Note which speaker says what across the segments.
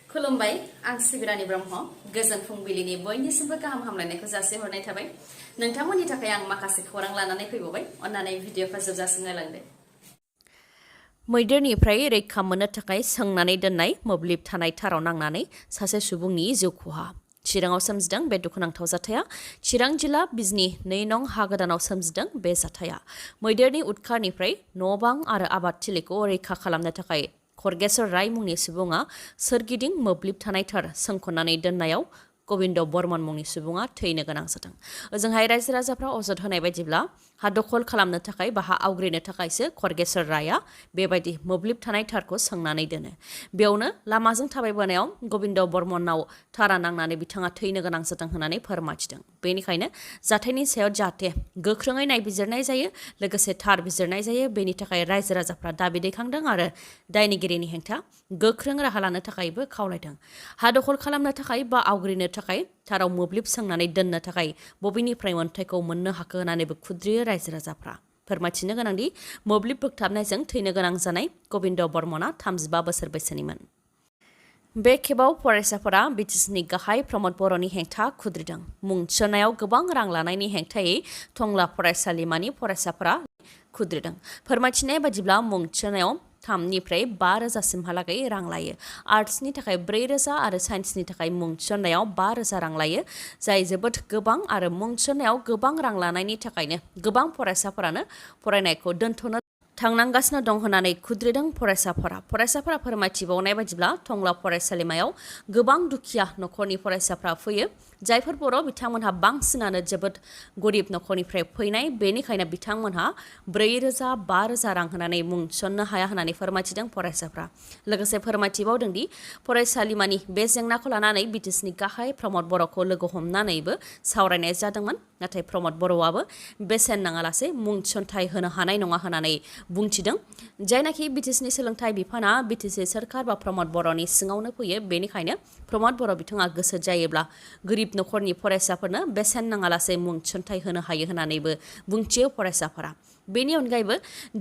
Speaker 1: खुलुमबाय आं सिबिरानि ब्रह्म गोजोन फुंबिलिनि बयनिसिमबो गाहाम हामलायनायखौ जासिहरनाय थाबाय नोंथांमोननि थाखाय आं माखासे खौरां लानानै फैबावबाय अन्नानै भिडिअखौ जोबजासिम नायलांदो मैदेरनिफ्राय रैखा मोननो थाखाय सोंनानै दोननाय मोब्लिब थानाय थाराव नांनानै सासे सुबुंनि जिउ खहा चिराङाव सोमजिदों बे दुखुनांथाव जाथाया चिरां जिल्ला बिजनी 2 नं हा गोदानाव सोमजिदों बे जाथाया मैदेरनि उदखारनिफ्राय न' बां आरो आबादथिलिखौ रैखा खालामनो थाखाय खरगेश्वर राय मुंनि सुबुङा सोरगिदिं मोब्लिब थानाय थार सोंख'नानै दोननायाव गबिन्द बर्मन मुंनि सुबुङा थैनो गोनां जादों ओजोंहाय रायजो राजाफ्रा अजद होनाय बायदिब्ला हा दखल खालामनो थाखाय बा हा आवग्रिनो थाखायसो खरगेश्वर राया बेबायदि मोब्लिब थानाय थारखौ सोंनानै दोनो बेयावनो लामाजों थाबायबोनायाव गबिन्द बर्मनाव थारा नांनानै बिथाङा थैनो गोनां जादों होननानै फोरमायथिदों बेनिखायनो जाथायनि सायाव जाहाथे गोख्रोङै नायबिजिरनाय जायो लोगोसे थार बिजिरनाय जायो बेनि थाखाय रायजो राजाफ्रा दाबि दैखांदों आरो दायनिगिरिनि हेंथा गोख्रों राहा लानो थाखायबो खावलायदों हा दखल खालामनो थाखाय बा आवग्रिनो थाखाय थाराव मोब्लिब सोंनानै दोननो थाखाय बबेनिफ्राय मोन्थायखौ मोननो हाखो होननानैबो खुद्रियो रायजो राजाफ्रा फोरमायथिनो गोनांदि मोब्लिब बोगथाबनायजों थैनो गोनां जानाय गबिन्द बर्मना 35 बोसोर बैसोनिमोन बे खेबाव फरायसाफोरा बिटिसिनि गाहाय प्रमद बर'नि हेंथा खुद्रिदों मुं थिसननायाव गोबां रां लानायनि हेंथायै टंला फरायसालिमानि फरायसाफोरा खुद्रिदों फोरमायथिनाय बायदिब्ला मुं थिसननायाव 3निफ्राय 5,000सिमहालागै रां लायो आर्ट्सनि थाखाय 4,000 आरो साइन्सनि थाखाय मुं थिसननायाव 5,000 रां लायो जाय जोबोद गोबां आरो मुं थिसननायाव गोबां रां लानायनि थाखायनो गोबां फरायसाफोरानो फरायनायखौ दोनथ'नो थांनांगासिनो दं होननानै खुद्रिदों फरायसाफोरा फोरमायथिबावनाय बायदिब्ला टंला फरायसालिमायाव गोबां दुखिया नखरनि फरायसाफ्रा फैयो जायफोर बर' बिथांमोनहा बांसिनानो जोबोद गरिब नखरनिफ्राय फैनाय बेनिखायनो बिथांमोनहा 4,000 5,000 रां होनानै मुं थिसननो हाया होननानै फोरमायथिदों फरायसाफ्रा लोगोसे फोरमायथिबावदों दि फरायसालिमानि बे जेंनाखौ लानानै बिटिसिनि गाहाय प्रमद बर'खौ लोगो हमनानैबो सावरायनाय जादोंमोन नाथाय प्रमद बर'आबो बेसेन नाङालासे मुं थिसनथाय होनो हानाय नङा होननानै बुंथिदों जायनाखि बिटिसिनि सोलोंथाइ बिफाना बिटिसि सोरखार बा प्रमद बर'नि सिङावनो फैयो बेनिखायनो प्रमद बर' बिथाङा गोसो जायोब्ला गोरिब नखरनि फरायसाफोरनो बेसेन नाङालासे मुं थिसनथाय होनो हायो होननानैबो बुंथियो फरायसाफोरा बेनि अनगायैबो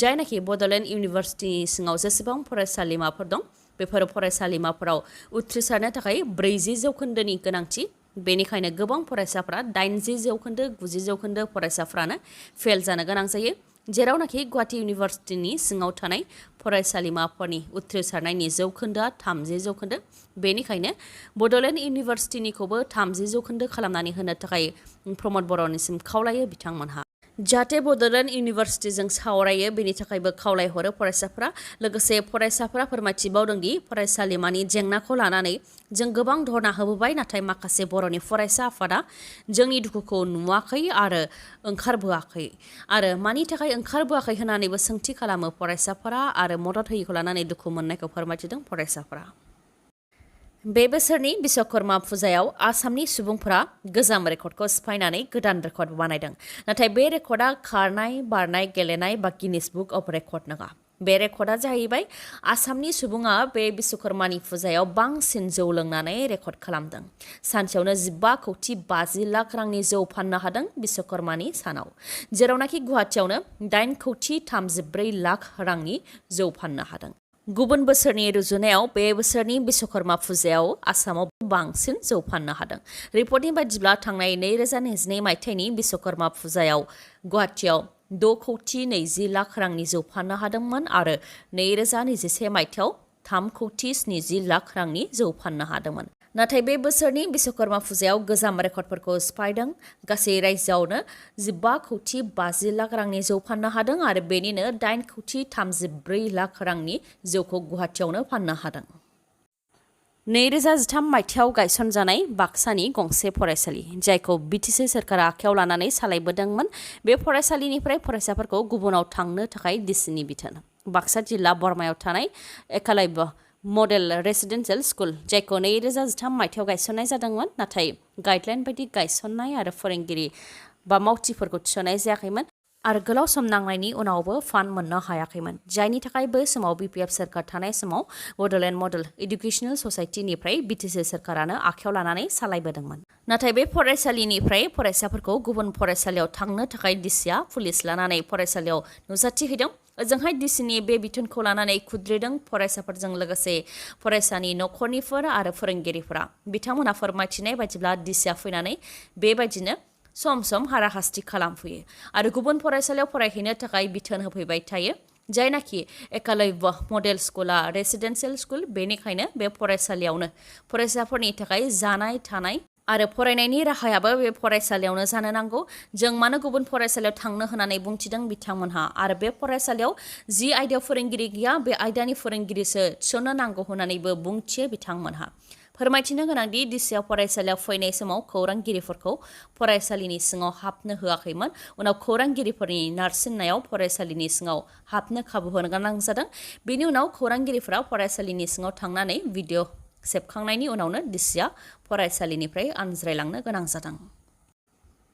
Speaker 1: जायनाखि बड'लेण्ड इउनिभार्सिटिनि सिङाव जेसेबां फरायसालिमाफोर दं बेफोर फरायसालिमाफोराव उथ्रिसारनो थाखाय 40 जौखोन्दोनि गोनांथि बेनिखायनो गोबां फरायसाफ्रा 80 जौखोन्दो 90 जौखोन्दो फरायसाफ्रानो फेल जानो गोनां जायो जेरावनाखि गुवाहाटी इउनिभार्सिटिनि सिङाव थानाय फरायसालिमाफोरनि उथ्रिसारनायनि जौखोन्दोआ 30 जौखोन्दो बेनिखायनो बड'लेण्ड इउनिभार्सिटिनिखौबो 30 जौखोन्दो खालामनानै होनो थाखाय प्रमद बर'निसिम खावलायो बिथांमोनहा जाहाथे बड'लेण्ड इउनिभार्सिटिजों सावरायो बेनि थाखायबो खावलायहरो फरायसाफ्रा लोगोसे फरायसाफ्रा फोरमायथिबावदोंदि फरायसालिमानि जेंनाखौ लानानै जों गोबां धरना होबोबाय नाथाय माखासे बर'नि फरायसा आफादा जोंनि दुखुखौ नुवाखै आरो ओंखारबोआखै आरो मानि थाखाय ओंखारबोआखै होननानैबो सोंथि खालामो फरायसाफोरा आरो मदद होयैखौ लानानै दुखु मोननायखौ फोरमायथिदों फरायसाफोरा बे बोसोरनि बिश्वकर्मा फुजायाव आसामनि सुबुंफोरा गोजाम रेकर्डखौ सिफायनानै गोदान रेकर्ड बानायदों नाथाय बे रेकर्डआ खारनाय बारनाय गेलेनाय बा गिनिस बुक अफ रेकर्ड नङा बे रेकर्डआ जाहैबाय आसामनि सुबुङा बे बिश्वकर्मानि फुजायाव बांसिन जौ लोंनानै रेकर्ड खालामदों सानसेयावनो 15,50,00,000 रांनि जौ फाननो हादों बिश्वकर्मानि सानाव जेरावनाखि गुवाहाटीयावनो 8,34,00,000 रांनि जौ फाननो हादों गुबुन बोसोरनि रुजुनायाव बे बोसोरनि बिश्वकर्मा फुजायाव आसामाव बांसिन जौ फाननो हादों रिपर्टनि बायदिब्ला थांनाय 2022 मायथाइनि बिश्वकर्मा फुजायाव गुवाहाटीयाव 6,20,00,000 रांनि जौ फाननो हादोंमोन आरो 2021 मायथाइयाव 3,70,00,000 रांनि जौ फाननो हादोंमोन नाथाय बे बोसोरनि बिश्वकर्मा फुजायाव गोजाम रेकर्डफोरखौ सिफायदों गासै रायजोआवनो 15,50,00,000 रांनि जौ फाननो हादों आरो बेनिनो 8,34,00,000 रांनि जौखौ गुवाहाटीयावनो फाननो हादों 2013 मायथाइयाव गायसनजानाय बाक्सानि गंसे फरायसालि जायखौ बिटिसि सोरखारा आखायाव लानानै सालायबोदोंमोन बे फरायसालिनिफ्राय फरायसाफोरखौ गुबुनाव थांनो थाखाय डिसिनि बिथोन बाक्सा जिल्ला बरमायाव थानाय एकालब्य मडेल रेसिडेन्सियेल स्कुल जायखौ 2013 मायथाइयाव गायसननाय जादोंमोन नाथाय गाइडलाइन बायदि गायसननाय आरो फोरोंगिरि बा मावथिफोरखौ थिसननाय जायाखैमोन आरो गोलाव सम नांनायनि उनावबो फान्ड मोननो हायाखैमोन जायनि थाखाय बै समाव बिपिएफ सोरखार थानाय समाव बड'लेण्ड मडेल एडुकेसनेल ससाइटिनिफ्राय बिटिसि सोरखारानो आखायाव लानानै सालायबोदोंमोन नाथाय बे फरायसालिनिफ्राय फरायसाफोरखौ गुबुन फरायसालियाव थांनो थाखाय डिसिआ पुलिस लानानै फरायसालियाव नुजाथिहैदों ओजोंहाय डिसिनि बे बिथोनखौ लानानै खुद्रिदों फरायसाफोरजों लोगोसे फरायसानि नखरनिफोर आरो फोरोंगिरिफोरा बिथांमोनहा फोरमायथिनाय बायदिब्ला डिसिआ फैनानै बेबायदिनो सम सम हाराहास्ति खालामफैयो आरो गुबुन फरायसालियाव फरायहैनो थाखाय बिथोन होफैबाय थायो जायनाखि एकालव्य मडेल स्कुला रेसिडेन्सियेल स्कुल बेनिखायनो बे फरायसालियावनो फरायसाफोरनि थाखाय जानाय थानाय आरो फरायनायनि राहायाबो बे फरायसालियावनो जानो नांगौ जों मानो गुबुन फरायसालियाव थांनो होननानै बुंथिदों बिथांमोनहा आरो बे फरायसालियाव जि आयदायाव फोरोंगिरि गैया बे आयदानि फोरोंगिरिसो थिसननो नांगौ होननानैबो बुंथियो बिथांमोनहा फोरमायथिनो गोनांदि डिसिआव फरायसालियाव फैनाय समाव खौरांगिरिफोरखौ फरायसालिनि सिङाव हाबनो होआखैमोन उनाव खौरांगिरिफोरनि नारसिननायाव फरायसालिनि सिङाव हाबनो खाबु होनो गोनां जादों बेनि उनाव खौरांगिरिफोरा फरायसालिनि सिङाव थांनानै भिडिअ सेबखांनायनि उनावनो डिसिआ फरायसालिनिफ्राय आनज्रायलांनो गोनां जादों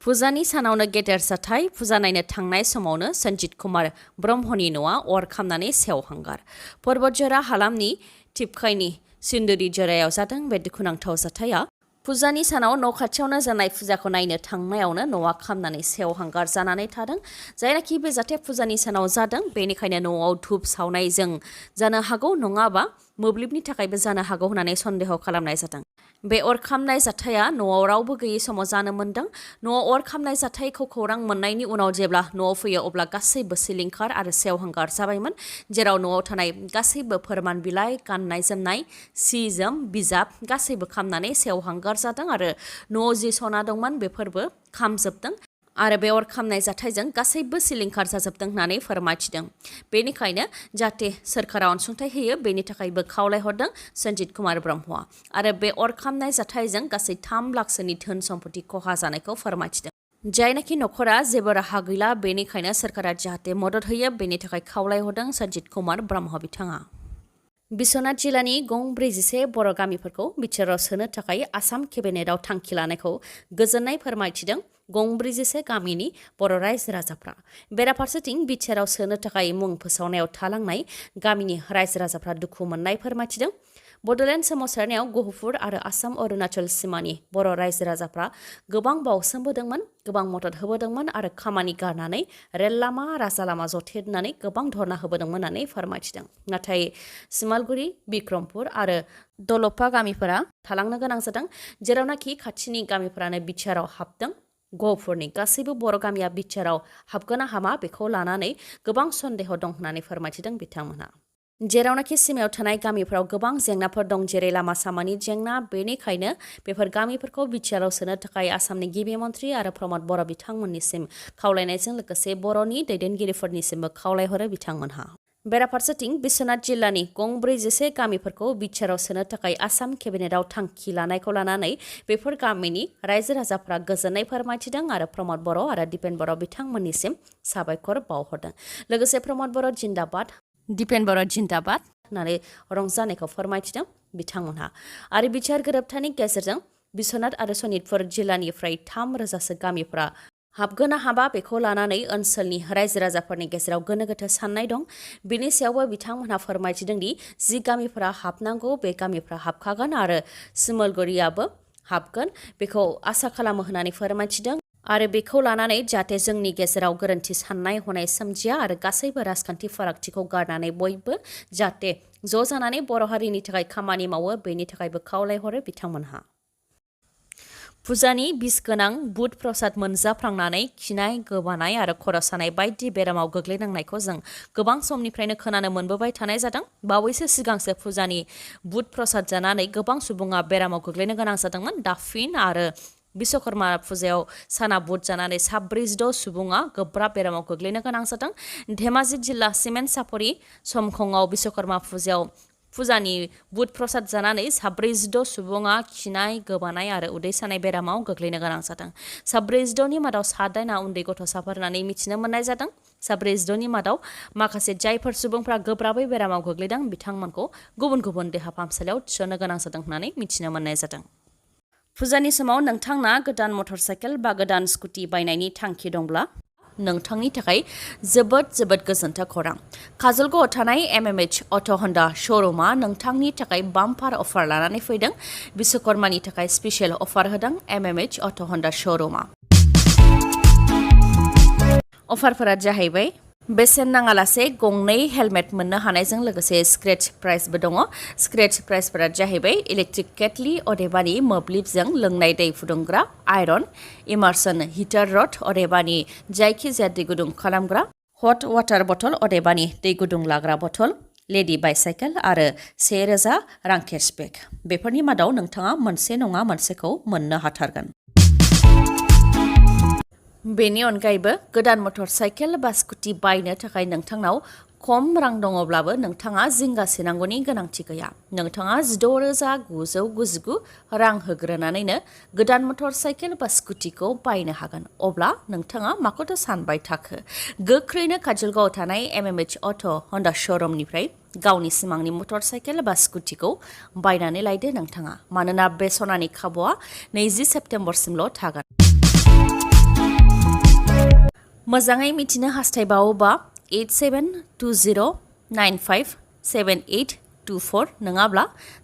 Speaker 1: फुजानि सानावनो गेदेर जाथाय फुजा नायनो थांनाय समावनो सन्जित कुमार ब्रह्मनि न'आ अर खामनानै सेवहांगार पर्बतजरा हालामनि टिपकाइनि सिन्दुरि जरायाव जादों बे दुखुनांथाव जाथाया फुजानि सानाव न' खाथियावनो जानाय फुजाखौ नायनो थांनायावनो न'आ खामनानै सेवहांगार जानानै थादों जायनाखि बे जाथाया फुजानि सानाव जादों बेनिखायनो न'आव धुप सावनायजों जानो हागौ नङाबा मोब्लिबनि थाखायबो जानो हागौ होननानै सन्देह खालामनाय जादों बे अर खामनाय जाथाया न'आव रावबो गैयै समाव जानो मोन्दों न'आव अर खामनाय जाथायखौ खौरां मोननायनि उनाव जेब्ला न'आव फैयो अब्ला गासैबो सिलिंखार आरो सेवहांगार जाबायमोन जेराव न'आव थानाय गासैबो फोरमान बिलाइ गाननाय जोमनाय सि जोम बिजाब गासैबो खामनानै सेवहांगार जादों आरो न'आव जि सना दंमोन बेफोरबो खामजोबदों आरो बे अर खामनाय जाथायजों गासैबो सिलिंखार जाजोबदों होननानै फोरमायथिदों बेनिखायनो जाहाथे सोरखारा अनसुंथाइ होयो बेनि थाखायबो खावलायहरदों सन्जित कुमार ब्रह्मआ आरो बे अर खामनाय जाथायजों गासै 3 लाखसोनि धोन सम्पति खहा जानायखौ फोरमायथिदों जायनाखि नखरा जेबो राहा गैला बेनिखायनो सोरखारा जाहाथे मदद होयो बेनि थाखाय खावलायहरदों सन्जित कुमार ब्रह्म बिथाङा बिस्वनाथ जिल्लानि गं 41 बर' गामिफोरखौ बिटिआरआव सोनो थाखाय आसाम केबिनेटआव थांखि लानायखौ गोजोननाय फोरमायथिदों गं 41 गामिनि बर' रायजो राजाफ्रा बेराफारसेथिं बिटिआरआव सोनो थाखाय मुं फोसावनायाव थालांनाय गामिनि रायजो राजाफ्रा दुखु मोननाय फोरमायथिदों बड'लेण्ड सोमावसारनायाव गहपुर आरो आसाम अरुणाचल सीमानि बर' रायजो राजाफ्रा गोबां बावसोमबोदोंमोन गोबां मदद होबोदोंमोन आरो खामानि गारनानै रेल लामा राजा लामा जथेनानै गोबां धरना होबोदोंमोन होननानै फोरमायथिदों नाथाय सिमालगुरि बिक्रमपुर आरो दलपा गामिफोरा थालांनो गोनां जादों जेरावनाखि खाथिनि गामिफोरानो बिटिआरआव हाबदों गहपुरनि गासैबो बर' गामिया बिटिआरआव हाबगोना हामा बेखौ लानानै गोबां सन्देह दं होननानै फोरमायथिदों बिथांमोनहा जेरावनाखि सिमायाव थानाय गामिफोराव गोबां जेंनाफोर दं जेरै लामा सामानि जेंना बेनिखायनो बेफोर गामिफोरखौ बिटिआरआव सोनो थाखाय आसामनि गिबि मन्थ्रि आरो प्रमद बर' बिथांमोननिसिम खावलायनायजों लोगोसे बर'नि दैदेनगिरिफोरनिसिमबो खावलायहरो बिथांमोनहा बेराफारसेथिं बिस्वनाथ जिल्लानि गं 41 गामिफोरखौ बिटिआरआव सोनो थाखाय आसाम केबिनेटआव थांखि लानायखौ लानानै बेफोर गामिनि रायजो राजाफ्रा गोजोननाय फोरमायथिदों आरो प्रमद बर' आरो दिपेन बर' बिथांमोननिसिम साबायखर बावहरदों लोगोसे प्रमद बर' जिन्दाबाद दिपेन बर' जिन्दाबाद होननानै रंजानायखौ फोरमायथिदों बिथांमोनहा आरो बिटिआर गोरोबथानि गेजेरजों बिस्वनाथ आरो सनितपुर जिल्लानिफ्राय 3,000सो गामिफ्रा हाबगोना हाबा बेखौ लानानै ओनसोलनि रायजो राजाफोरनि गेजेराव गोनो गोथो साननाय दं बिनि सायावबो बिथांमोनहा फोरमायथिदों दि जि गामिफोरा हाबनांगौ बे गामिफ्रा हाबखागोन आरो सिमलगुरियाबो हाबगोन बेखौ आसा खालामो होननानै फोरमायथिदों आरो बेखौ लानानै जाहाथे जोंनि गेजेराव गोरोन्थि साननाय हनाय सोमजिया आरो गासैबो राजखान्थि फारागथिखौ गारनानै बयबो जाहाथे ज' जानानै बर' हारिनि थाखाय खामानि मावो बेनि थाखायबो खावलायहरो बिथांमोनहा फुजानि बिस गोनां बुट प्रसाद मोनजाफ्लांनानै खिनाय गोबानाय आरो खर' सानाय बायदि बेरामाव गोग्लैनांनायखौ जों गोबां समनिफ्रायनो खोनानो मोनबोबाय थानाय जादों बावैसो सिगांसो फुजानि बुट प्रसाद जानानै गोबां सुबुङा बेरामाव गोग्लैनो गोनां जादोंमोन दाफिन आरो बिश्वकर्मा फुजायाव साना बुट जानानै 46 सुबुङा गोब्राब बेरामाव गोग्लैनो गोनां जादों धेमाजि जिल्ला सिमेन्ट सापरि समखंआव बिश्वकर्मा फुजानि बुट प्रसाद जानानै 46 सुबुङा खिनाय गोबानाय आरो उदै सानाय बेरामाव गोग्लैनो गोनां जादों 46नि मादाव 7 उन्दै गथ'साफोर होननानै मिथिनो मोननाय जादों 46नि मादाव माखासे जायफोर सुबुंफ्रा गोब्राबै बेरामाव गोग्लैदों बिथांमोनखौ गुबुन गुबुन देहा फाहामसालियाव थिसननो गोनां जादों होननानै मिथिनो मोननाय जादों फुजानि समाव नोंथांना गोदान मटर साइकेल बा गोदान स्कुटि बायनायनि थांखि दंब्ला नोंथांनि थाखाय जोबोद गोजोनथाव खौरां काजलगावआव थानाय MMH अट' हन्डा श'रुमा नोंथांनि थाखाय बाम्पार अफार लानानै फैदों बिश्वकर्मानि थाखाय स्पेशल अफार होदों MMH अट' हन्डा श'रुमा अफारफोरा जाहैबाय बेसेन नाङालासे गंनै हेलमेट मोननो हानायजों लोगोसे स्क्रेच प्राइजबो दङ। स्क्रेच प्राइजफोरा जाहैबाय इलेक्ट्रिक केटलि अदेबानि मोब्लिबजों लोंनाय दै फुदुंग्रा आयरन, इमार्सन हिटार रड अदेबानि जायखिजाया दै गुदुं खालामग्रा, हट वाटार बथल अदेबानि दै गुदुं लाग्रा बथल, लेडि बाइसाइकेल आरो 1000 रां केशबेक। बेफोरनि मादाव नोंथाङा मोनसे नङा मोनसेखौ मोननो हाथारगोन। बेनि अनगायैबो गोदान मटर साइकेल बा स्कुटि बायनो थाखाय नोंथांनाव खम रां दङब्लाबो नोंथाङा जिंगासिनांगौनि गोनांथि गैया। नोंथाङा 6,999 रां होग्रोनानैनो गोदान मटर साइकेल बा स्कुटिखौ बायनो हागोन। अब्ला नोंथाङा माखौथो सानबाय थाखो? गोख्रैनो काजलगावआव थानाय MMH अट' हन्डा श'रुमनिफ्राय गावनि सिमांनि मटर साइकेल बा स्कुटिखौ बायनानै लायदो नोंथाङा। मानोना बे सनानि खाबुआ 20 सेप्तेम्बरसिमल' थागोन। मोजाङै मिथिनो हास्थायबावोबा 8720957824 नङाब्ला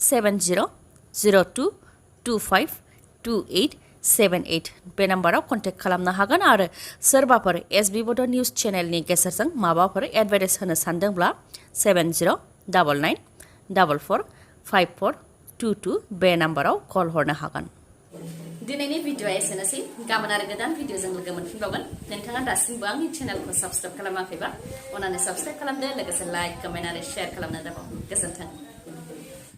Speaker 1: 7002252878 बे नाम्बाराव कन्टेक्ट खालामनो हागोन आरो सोरबाफोर SB बड' निउज चेनेलनि गेजेरजों माबाफोर एडभार्टाइज होनो सानदोंब्ला 7099445422 बे नाम्बाराव कल हरनो हागोन। दिनैनि भिडिअ'आ एसेनोसै। गाबोन आरो गोदान भिडिअ'जों लोगो मोनफिनबावगोन। नोंथाङा दासिमबो आंनि चेनेलखौ साबस्क्राइब खालामाखैबा अन्नानै साबस्क्राइब खालामदो, लोगोसे लाइक, कमेन्ट आरो शेयार खालामनो दाबाव। गोजोन्थों।